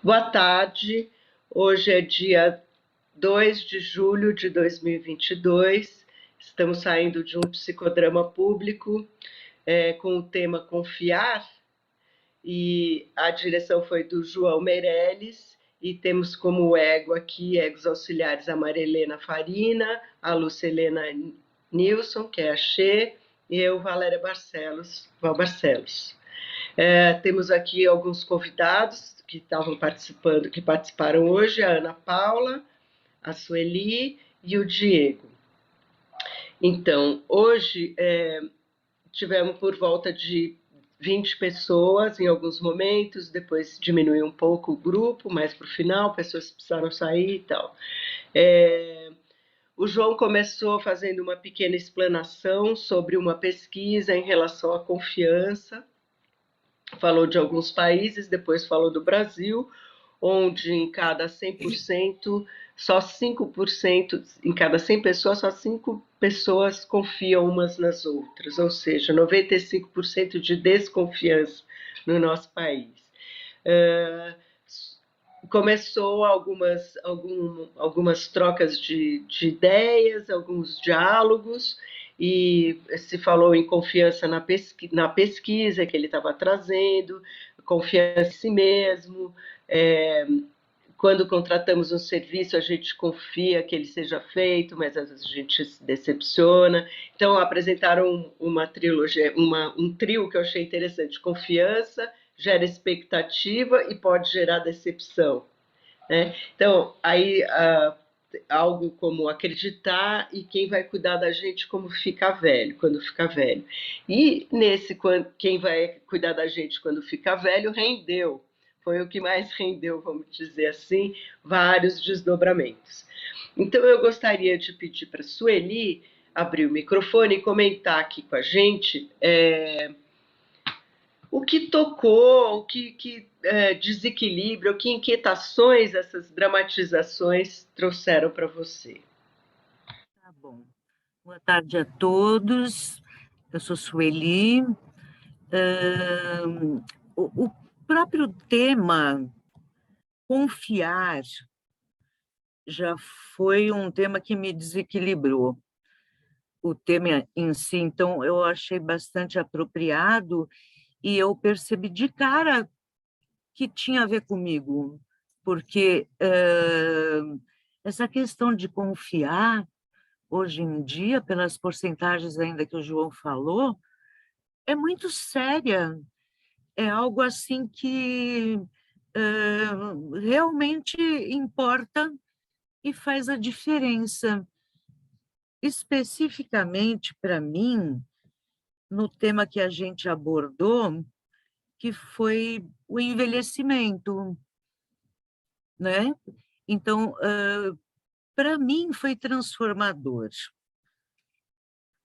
Boa tarde. Hoje é dia 2 de julho de 2022. Estamos saindo de um psicodrama público com o tema Confiar, e a direção foi do João Meirelles, e temos como egos auxiliares a Marilena Farina, a Lucelena Nilson, que é a Xê, e eu, Valéria Barcelos, Val Barcelos. Temos aqui alguns convidados que estavam participando, que participaram hoje: a Ana Paula, a Sueli e o Diego. Então, hoje tivemos por volta de 20 pessoas em alguns momentos, depois diminuiu um pouco o grupo, mais para o final, pessoas precisaram sair e tal. O João começou fazendo uma pequena explanação sobre uma pesquisa em relação à confiança. Falou de alguns países, depois falou do Brasil, onde em cada 100%, só 5%, em cada 100 pessoas, só 5 pessoas confiam umas nas outras, ou seja, 95% de desconfiança no nosso país. Começou algumas trocas de ideias, alguns diálogos, e se falou em confiança na pesquisa que ele estava trazendo, confiança em si mesmo. Quando contratamos um serviço, a gente confia que ele seja feito, mas às vezes a gente se decepciona. Então, apresentaram uma trilogia, um trio que eu achei interessante: confiança, gera expectativa e pode gerar decepção. Né? Então, aí algo como acreditar e quem vai cuidar da gente como ficar velho, quando ficar velho. E nesse quem vai cuidar da gente quando ficar velho rendeu. Foi o que mais rendeu, vamos dizer assim, vários desdobramentos. Então eu gostaria de pedir para a Sueli abrir o microfone e comentar aqui com a gente o que tocou, o que desequilíbrio, o que inquietações essas dramatizações trouxeram para você. Tá bom. Boa tarde a todos. Eu sou Sueli. O próprio tema confiar já foi um tema que me desequilibrou. O tema em si, então, eu achei bastante apropriado e eu percebi de cara que tinha a ver comigo, porque essa questão de confiar, hoje em dia, pelas porcentagens ainda que o João falou, é muito séria. É algo assim que realmente importa e faz a diferença. Especificamente para mim, no tema que a gente abordou, que foi o envelhecimento, né? Então, para mim foi transformador,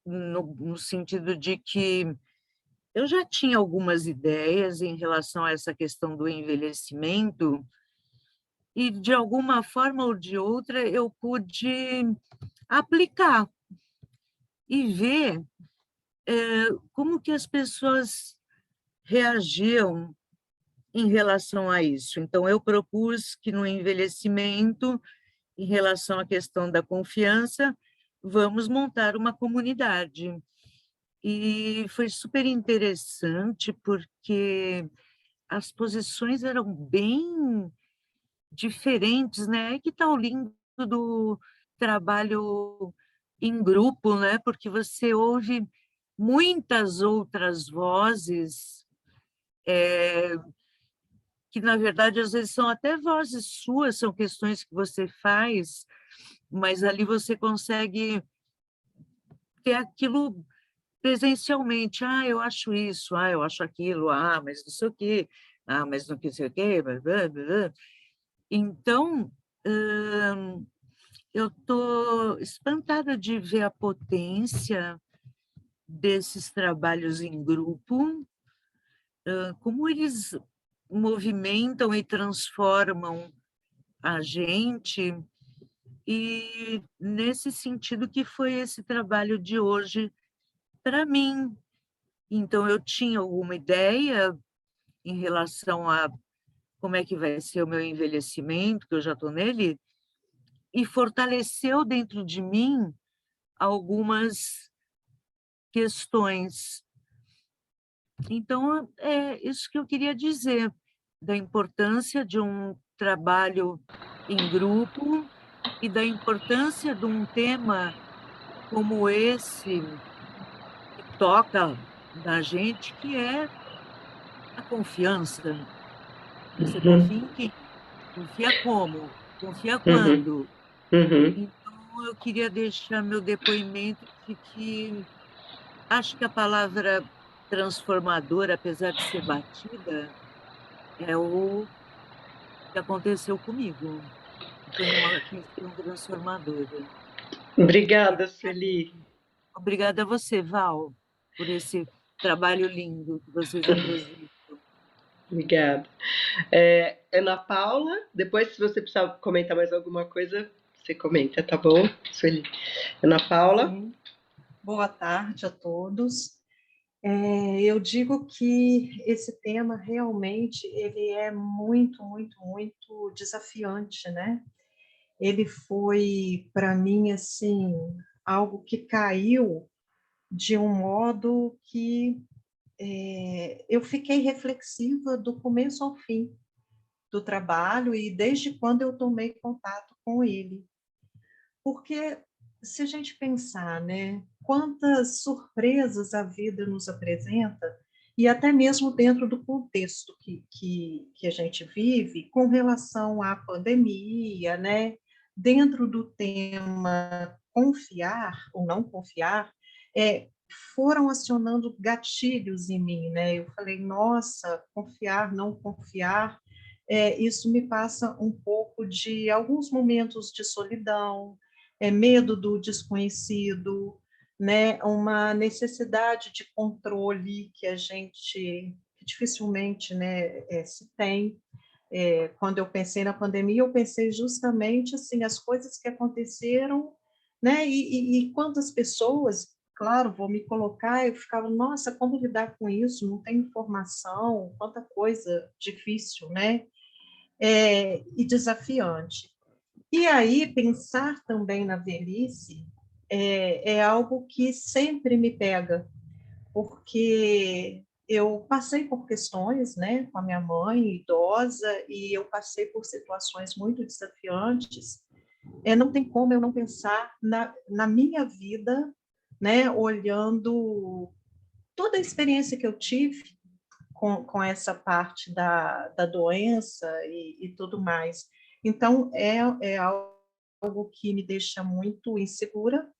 no sentido de que eu já tinha algumas ideias em relação a essa questão do envelhecimento e, de alguma forma ou de outra, eu pude aplicar e ver como que as pessoas reagiam em relação a isso. Então, eu propus que no envelhecimento, em relação à questão da confiança, vamos montar uma comunidade. E foi super interessante, porque as posições eram bem diferentes, né? Que tal o lindo do trabalho em grupo, né? Porque você ouve muitas outras vozes, que na verdade às vezes são até vozes suas, são questões que você faz, mas ali você consegue ter aquilo presencialmente. Ah, eu acho isso, ah, eu acho aquilo, ah, mas não sei o quê, ah, mas não sei o quê, blá, blá, blá. Então, eu estou espantada de ver a potência desses trabalhos em grupo, como eles movimentam e transformam a gente, e nesse sentido que foi esse trabalho de hoje para mim. Então, eu tinha alguma ideia em relação a como é que vai ser o meu envelhecimento, que eu já estou nele, e fortaleceu dentro de mim algumas questões. Então, é isso que eu queria dizer, da importância de um trabalho em grupo e da importância de um tema como esse, que toca na gente, que é a confiança. Você Uhum, confia em quem? Confia como? Confia uhum, quando? uhum. Então, eu queria deixar meu depoimento de que acho que a palavra transformadora, apesar de ser batida, é o que aconteceu comigo. Foi uma questão transformadora. E Obrigada, Sueli. obrigada a você, Val, por esse trabalho lindo que vocês apresentam. Obrigada. Ana Paula, depois, se você precisar comentar mais alguma coisa, você comenta, tá bom, Sueli? Ana Paula. Sim. Boa tarde a todos. Eu digo que esse tema realmente ele é muito, muito, muito desafiante, né? Ele foi para mim assim algo que caiu de um modo que eu fiquei reflexiva do começo ao fim do trabalho e desde quando eu tomei contato com ele. Porque se a gente pensar, né, quantas surpresas a vida nos apresenta, e até mesmo dentro do contexto que a gente vive, com relação à pandemia, né, dentro do tema confiar ou não confiar, foram acionando gatilhos em mim, né? Eu falei, nossa, confiar, não confiar, isso me passa um pouco de alguns momentos de solidão, medo do desconhecido, né? Uma necessidade de controle que a gente que dificilmente, né, se tem. Quando eu pensei na pandemia, eu pensei justamente assim as coisas que aconteceram, né? E quantas pessoas, claro, vou me colocar, eu ficava, nossa, como lidar com isso? Não tem informação, quanta coisa difícil, né? E desafiante. E aí, pensar também na velhice é algo que sempre me pega, porque eu passei por questões, né, com a minha mãe idosa, e eu passei por situações muito desafiantes. Não tem como eu não pensar na minha vida, né, olhando toda a experiência que eu tive com essa parte da doença e tudo mais. Então, é algo que me deixa muito insegura,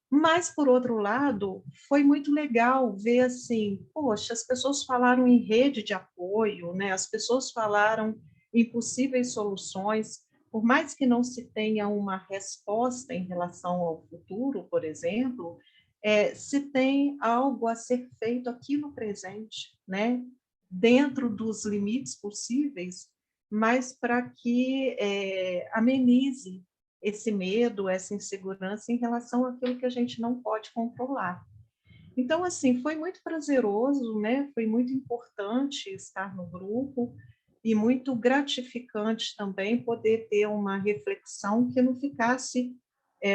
mas, por outro lado, foi muito legal ver assim, poxa, as pessoas falaram em rede de apoio, né? As pessoas falaram em possíveis soluções, por mais que não se tenha uma resposta em relação ao futuro, por exemplo, se tem algo a ser feito aqui no presente, né? Dentro dos limites possíveis, mas para que amenize esse medo, essa insegurança em relação àquilo que a gente não pode controlar. Então, assim, foi muito prazeroso, né? Foi muito importante estar no grupo e muito gratificante também poder ter uma reflexão que não ficasse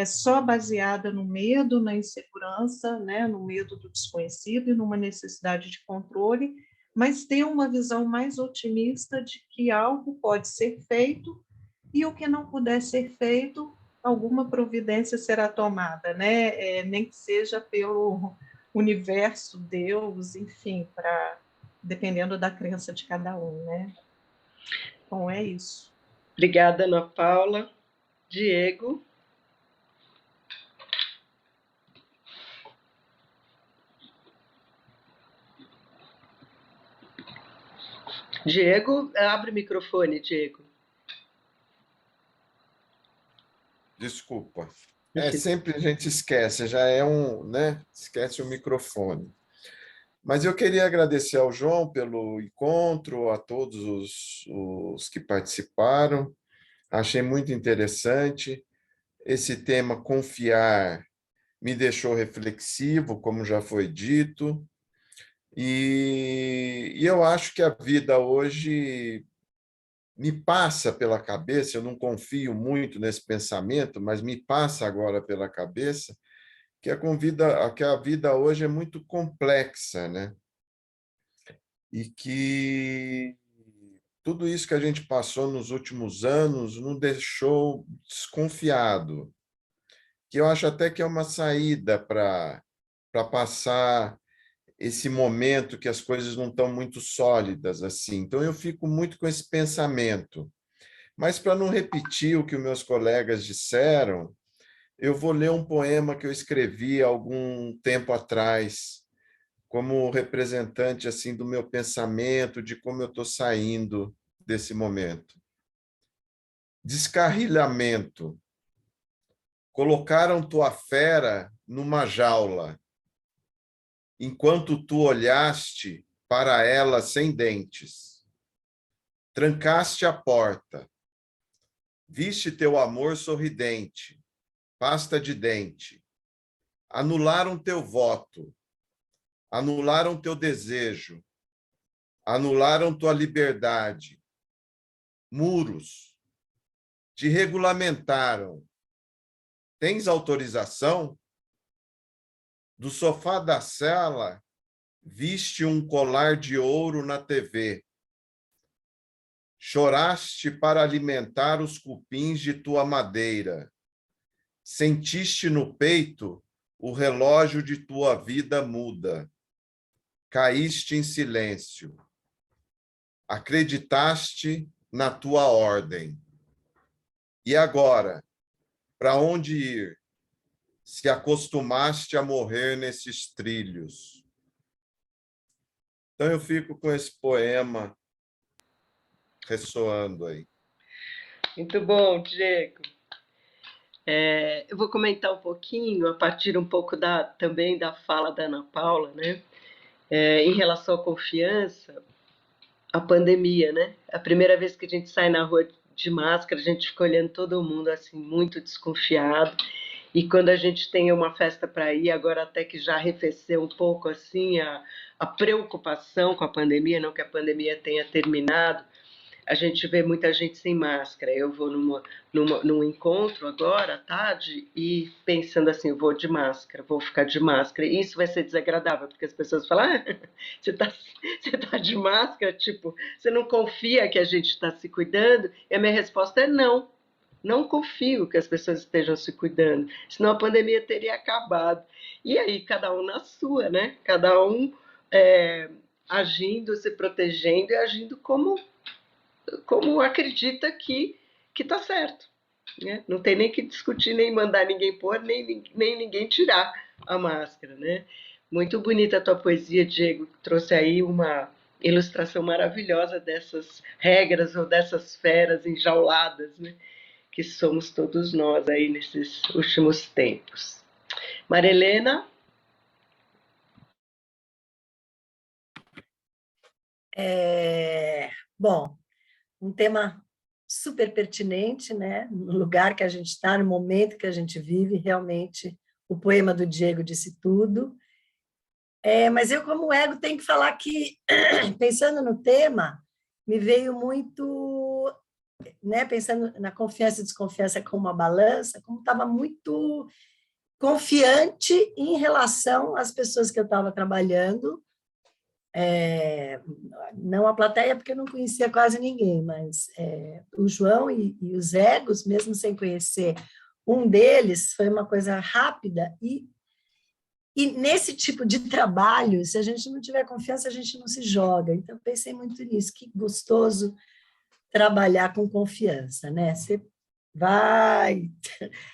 só baseada no medo, na insegurança, né? No medo do desconhecido e numa necessidade de controle, mas ter uma visão mais otimista de que algo pode ser feito e o que não puder ser feito, alguma providência será tomada, né? Nem que seja pelo universo, Deus, enfim, dependendo da crença de cada um, né? Então é isso. Obrigada, Ana Paula. Diego. Diego, abre o microfone, Diego. Desculpa. Imagina. Sempre a gente esquece, já é né? Esquece o microfone. Mas eu queria agradecer ao João pelo encontro, a todos os que participaram. Achei muito interessante. Esse tema confiar me deixou reflexivo, como já foi dito. E eu acho que a vida hoje me passa pela cabeça, eu não confio muito nesse pensamento, mas me passa agora pela cabeça que a vida hoje é muito complexa, né? E que tudo isso que a gente passou nos últimos anos nos deixou desconfiado, que eu acho até que é uma saída para passar esse momento que as coisas não estão muito sólidas assim. Então eu fico muito com esse pensamento. Mas para não repetir o que os meus colegas disseram, eu vou ler um poema que eu escrevi há algum tempo atrás, como representante assim do meu pensamento, de como eu estou saindo desse momento. Descarrilhamento. Colocaram tua fera numa jaula, enquanto tu olhaste para ela sem dentes. Trancaste a porta. Viste teu amor sorridente, pasta de dente. Anularam teu voto, anularam teu desejo, anularam tua liberdade. Muros, te regulamentaram. Tens autorização? Do sofá da sala, viste um colar de ouro na TV. Choraste para alimentar os cupins de tua madeira. Sentiste no peito o relógio de tua vida muda. Caíste em silêncio. Acreditaste na tua ordem. E agora, para onde ir? Se acostumaste a morrer nesses trilhos. Então eu fico com esse poema ressoando aí. Muito bom, Diego. Eu vou comentar um pouquinho, a partir um pouco também da fala da Ana Paula, né? Em relação à confiança, a pandemia, né? A primeira vez que a gente sai na rua de máscara, a gente fica olhando todo mundo assim, muito desconfiado. E quando a gente tem uma festa para ir, agora até que já arrefeceu um pouco assim a preocupação com a pandemia, não que a pandemia tenha terminado, a gente vê muita gente sem máscara. Eu vou num encontro agora à tarde e pensando assim, vou de máscara, vou ficar de máscara. E isso vai ser desagradável, porque as pessoas falam, você tá de máscara? Tipo, você não confia que a gente está se cuidando? E a minha resposta é não. Não confio que as pessoas estejam se cuidando, senão a pandemia teria acabado. E aí, cada um na sua, né? Cada um agindo, se protegendo e agindo como acredita que está certo. Né? Não tem nem que discutir, nem mandar ninguém pôr, nem ninguém tirar a máscara. Né? Muito bonita a tua poesia, Diego, que trouxe aí uma ilustração maravilhosa dessas regras ou dessas feras enjauladas, né? Que somos todos nós aí nesses últimos tempos. Maria Helena? Bom, um tema super pertinente, né? No lugar que a gente está, no momento que a gente vive, realmente o poema do Diego disse tudo. Mas eu, como ego, tenho que falar que, pensando no tema, me veio muito, né? Pensando na confiança e desconfiança como uma balança, como estava muito confiante em relação às pessoas que eu estava trabalhando, não a plateia, porque eu não conhecia quase ninguém, mas o João e os egos, mesmo sem conhecer um deles, foi uma coisa rápida e nesse tipo de trabalho, se a gente não tiver confiança, a gente não se joga. Então, eu pensei muito nisso, que gostoso trabalhar com confiança, né? Você vai,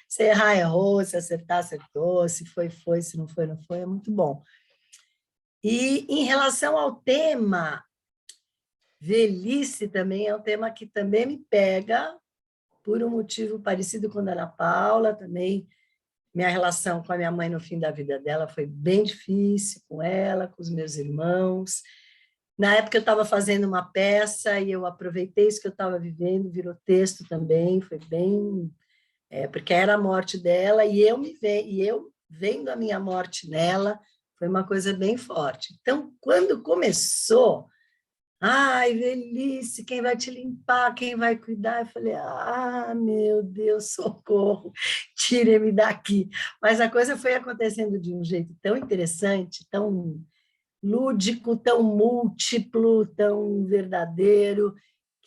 se errar, errou, se acertar, acertou, se foi, foi, se não foi, não foi, é muito bom. E em relação ao tema, velhice também é um tema que também me pega, por um motivo parecido com a da Ana Paula, também minha relação com a minha mãe no fim da vida dela foi bem difícil, com ela, com os meus irmãos. Na época eu estava fazendo uma peça e eu aproveitei isso que eu estava vivendo, virou texto também, foi bem... porque era a morte dela e eu vendo a minha morte nela, foi uma coisa bem forte. Então, quando começou, Ai, velhice, quem vai te limpar, quem vai cuidar? Eu falei, meu Deus, socorro, tire-me daqui. Mas a coisa foi acontecendo de um jeito tão interessante, tão lúdico, tão múltiplo, tão verdadeiro,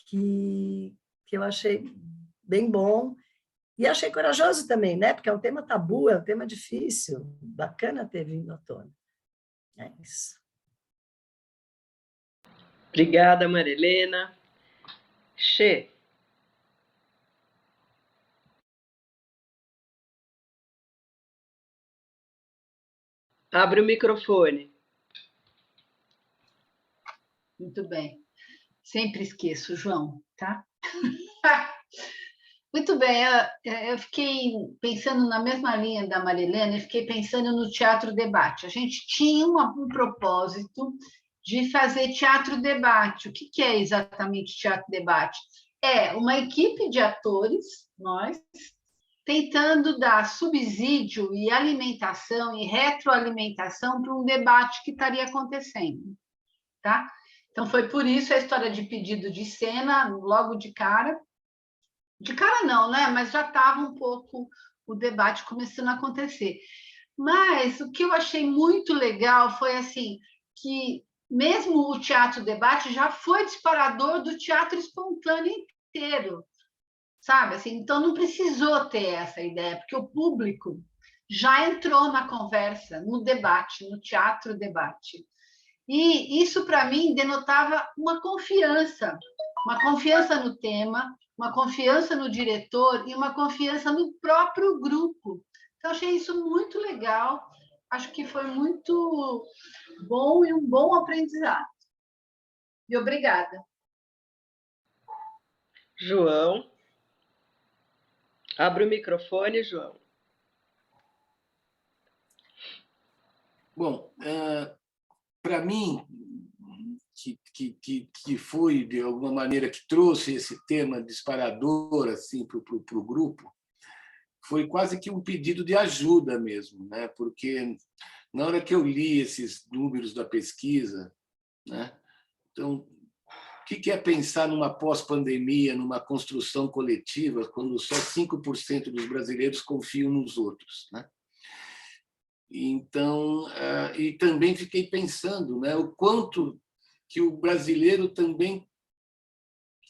que eu achei bem bom. E achei corajoso também, né? Porque é um tema tabu, é um tema difícil. Bacana ter vindo à tona. É isso. Obrigada, Marilena. Xê. Abre o microfone. Muito bem. Sempre esqueço, João, tá? Muito bem, eu fiquei pensando na mesma linha da Marilena, e fiquei pensando no teatro debate. A gente tinha um propósito de fazer teatro debate. O que é exatamente teatro debate? É uma equipe de atores, nós, tentando dar subsídio e alimentação e retroalimentação para um debate que estaria acontecendo, tá? Então, foi por isso a história de pedido de cena, logo de cara. De cara não, né? Mas já estava um pouco o debate começando a acontecer. Mas o que eu achei muito legal foi assim que mesmo o teatro debate já foi disparador do teatro espontâneo inteiro, sabe? Assim, então não precisou ter essa ideia, porque o público já entrou na conversa, no debate, no teatro debate. E isso, para mim, denotava uma confiança no tema, uma confiança no diretor e uma confiança no próprio grupo. Então, achei isso muito legal, acho que foi muito bom e um bom aprendizado. E obrigada. João. Abre o microfone, João. Bom, para mim, que foi, de alguma maneira, que trouxe esse tema disparador assim, para o grupo, foi quase que um pedido de ajuda mesmo, né? Porque na hora que eu li esses números da pesquisa, né? Então, o que é pensar numa pós-pandemia, numa construção coletiva, quando só 5% dos brasileiros confiam nos outros, né? Então, e também fiquei pensando, né, o quanto que o brasileiro também,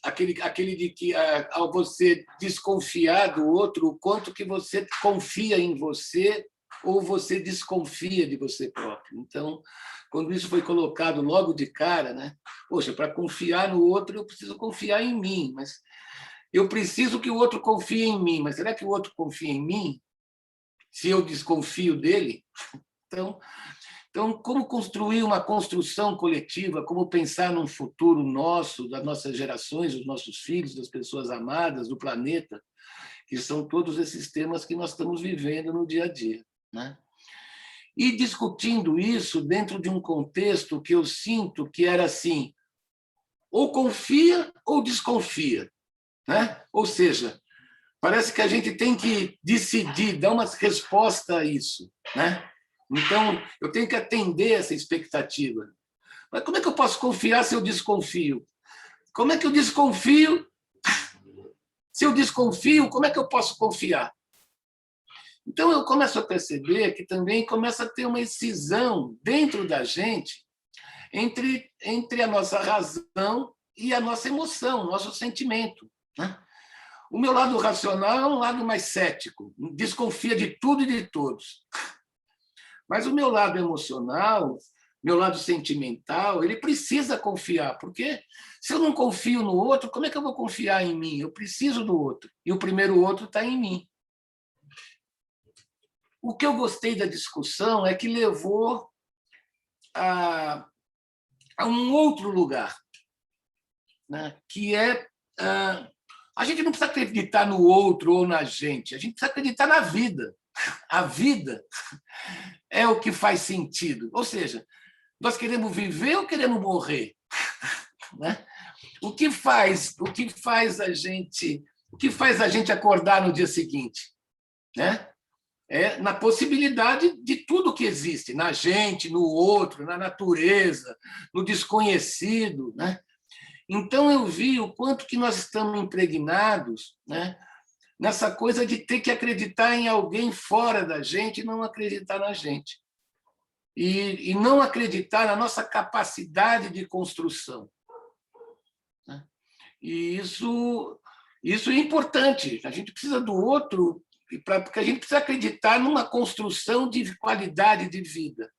aquele de que, ao você desconfiar do outro, o quanto que você confia em você ou você desconfia de você próprio. Então, quando isso foi colocado logo de cara, né, poxa, para confiar no outro, eu preciso confiar em mim, mas eu preciso que o outro confie em mim, mas será que o outro confia em mim? Se eu desconfio dele? Então, como construir uma construção coletiva, como pensar num futuro nosso, das nossas gerações, dos nossos filhos, das pessoas amadas, do planeta, que são todos esses temas que nós estamos vivendo no dia a dia, né? E discutindo isso dentro de um contexto que eu sinto que era assim, ou confia ou desconfia, né? Ou seja, parece que a gente tem que decidir, dar uma resposta a isso, né? Então, eu tenho que atender essa expectativa. Mas como é que eu posso confiar se eu desconfio? Como é que eu desconfio? Se eu desconfio, como é que eu posso confiar? Então, eu começo a perceber que também começa a ter uma excisão dentro da gente entre a nossa razão e a nossa emoção, o nosso sentimento, né? O meu lado racional é um lado mais cético, desconfia de tudo e de todos. Mas o meu lado emocional, meu lado sentimental, ele precisa confiar, porque se eu não confio no outro, como é que eu vou confiar em mim? Eu preciso do outro, e o primeiro outro está em mim. O que eu gostei da discussão é que levou a um outro lugar, né? Que é... a gente não precisa acreditar no outro ou na gente, a gente precisa acreditar na vida. A vida é o que faz sentido. Ou seja, nós queremos viver ou queremos morrer? Né? O que faz a gente acordar no dia seguinte? Né? É na possibilidade de tudo que existe, na gente, no outro, na natureza, no desconhecido, né? Então, eu vi o quanto que nós estamos impregnados, né, nessa coisa de ter que acreditar em alguém fora da gente e não acreditar na gente. E não acreditar na nossa capacidade de construção. Né? E isso é importante. A gente precisa do outro, porque a gente precisa acreditar numa construção de qualidade de vida.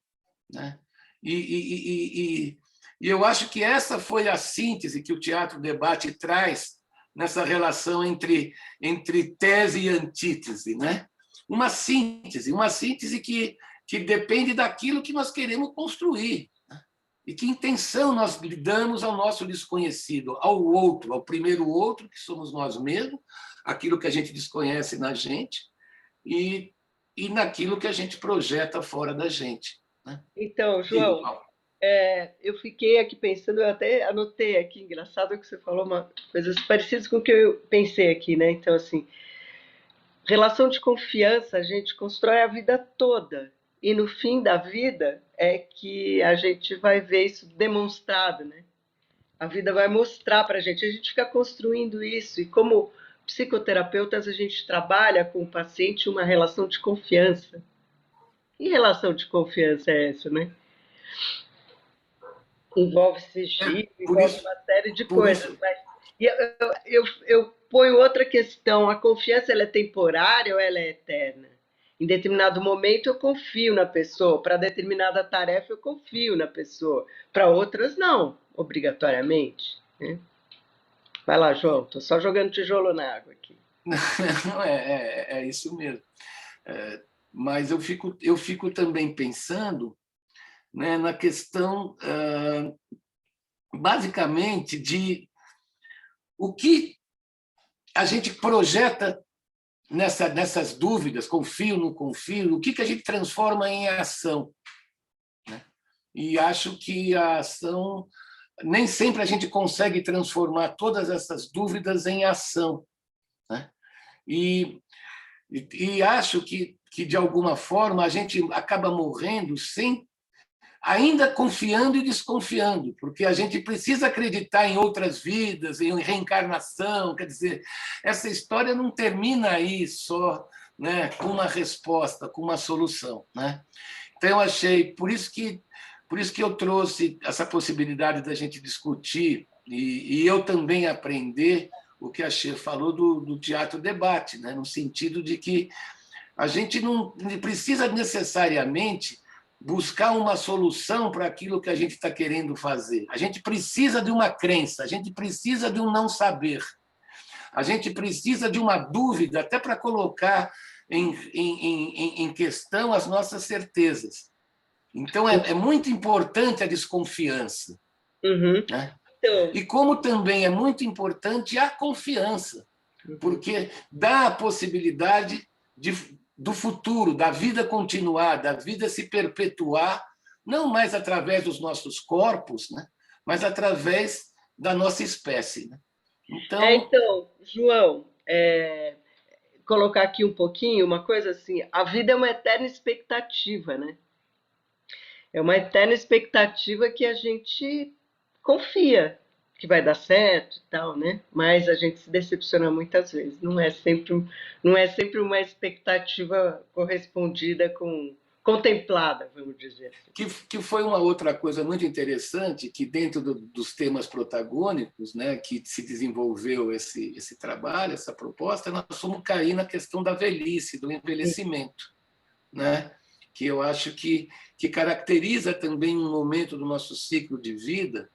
Né? E eu acho que essa foi a síntese que o Teatro Debate traz nessa relação entre tese e antítese, né? Uma síntese que depende daquilo que nós queremos construir, né? E que intenção nós damos ao nosso desconhecido, ao outro, ao primeiro outro, que somos nós mesmos, aquilo que a gente desconhece na gente e naquilo que a gente projeta fora da gente. Né? Então, João, eu fiquei aqui pensando, eu até anotei aqui, engraçado que você falou coisas parecidas com o que eu pensei aqui, né? Então, assim, relação de confiança a gente constrói a vida toda. E no fim da vida é que a gente vai ver isso demonstrado, né? A vida vai mostrar para a gente fica construindo isso. E como psicoterapeutas, a gente trabalha com o paciente uma relação de confiança. Que relação de confiança é essa, né? Envolve sigilo, envolve uma série de coisas. Mas eu ponho outra questão: a confiança ela é temporária ou ela é eterna? Em determinado momento eu confio na pessoa, para determinada tarefa eu confio na pessoa, para outras não, obrigatoriamente. Né? Vai lá, João, estou só jogando tijolo na água aqui. Não, é isso mesmo. Mas eu fico também pensando, né, na questão, basicamente, de o que a gente projeta nessas dúvidas, confio, não confio, o que a gente transforma em ação. Né? E acho que a ação, nem sempre a gente consegue transformar todas essas dúvidas em ação. Né? E acho que, de alguma forma, a gente acaba morrendo ainda confiando e desconfiando, porque a gente precisa acreditar em outras vidas, em reencarnação. Quer dizer, essa história não termina aí só, né, com uma resposta, com uma solução. Né? Então, eu achei, por isso que eu trouxe essa possibilidade da gente discutir e eu também aprender o que a Xê falou do teatro debate, né? No sentido de que a gente não precisa necessariamente buscar uma solução para aquilo que a gente está querendo fazer. A gente precisa de uma crença, a gente precisa de um não saber, a gente precisa de uma dúvida até para colocar em questão as nossas certezas. Então, é muito importante a desconfiança. Uhum. Né? Então, E como também é muito importante a confiança, porque dá a possibilidade do futuro, da vida continuar, da vida se perpetuar, não mais através dos nossos corpos, né? Mas através da nossa espécie. Né? Então, João, colocar aqui um pouquinho, uma coisa assim, a vida é uma eterna expectativa, né? É uma eterna expectativa que a gente confia que vai dar certo e tal, né? Mas a gente se decepciona muitas vezes. Não é sempre uma expectativa correspondida contemplada, vamos dizer assim. Que foi uma outra coisa muito interessante, que dentro dos temas protagônicos, né, que se desenvolveu esse trabalho, essa proposta, nós fomos cair na questão da velhice, do envelhecimento, né? Que eu acho que caracteriza também um momento do nosso ciclo de vida,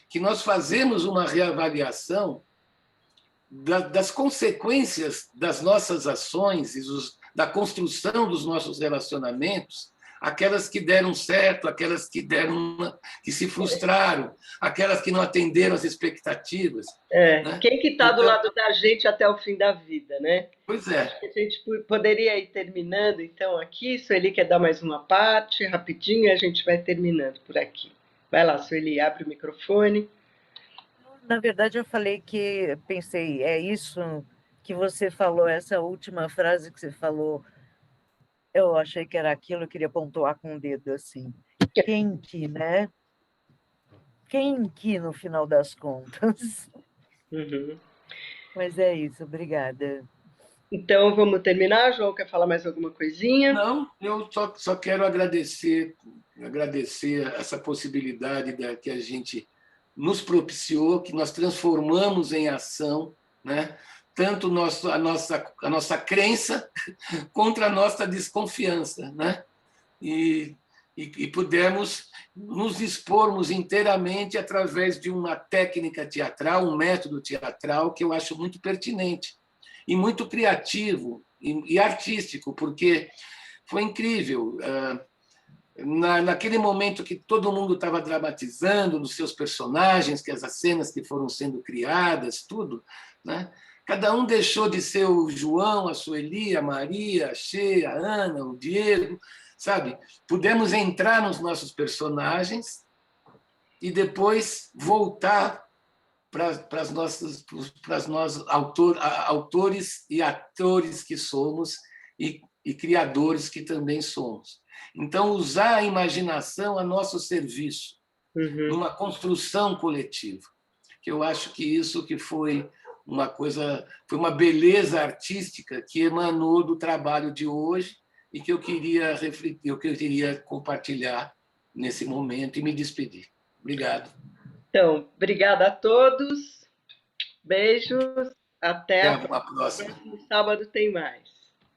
que nós fazemos uma reavaliação das consequências das nossas ações e da construção dos nossos relacionamentos, aquelas que deram certo, aquelas que se frustraram, aquelas que não atenderam às expectativas. Né? Quem que está do lado da gente até o fim da vida, né? Pois é. Acho que a gente poderia ir terminando, então, aqui. Sueli quer dar mais uma parte, rapidinho, e a gente vai terminando por aqui. Vai lá, Sueli, abre o microfone. Na verdade, eu falei que pensei, é isso que você falou, essa última frase que você falou, eu achei que era aquilo, eu queria pontuar com o dedo assim. Quem quem que, no final das contas. Uhum. Mas é isso, obrigada. Então, vamos terminar. João, quer falar mais alguma coisinha? Não, eu só quero agradecer essa possibilidade que a gente nos propiciou, que nós transformamos em ação, né? Tanto a nossa crença contra a nossa desconfiança, né? E pudemos nos expormos inteiramente através de uma técnica teatral, um método teatral que eu acho muito pertinente e muito criativo e artístico, porque foi incrível. Naquele momento que todo mundo estava dramatizando nos seus personagens, que as cenas que foram sendo criadas, tudo, né? Cada um deixou de ser o João, a Sueli, a Maria, a Xê, a Ana, o Diego, sabe? Pudemos entrar nos nossos personagens e depois voltar para nós autores e atores que somos e criadores que também somos. Então, usar a imaginação a nosso serviço, numa construção coletiva, que eu acho que isso que foi uma beleza artística que emanou do trabalho de hoje e que eu queria refletir, que eu queria compartilhar nesse momento e me despedir. Obrigado. Então, obrigada a todos. Beijos. Até Até a a próxima. próximo sábado tem mais.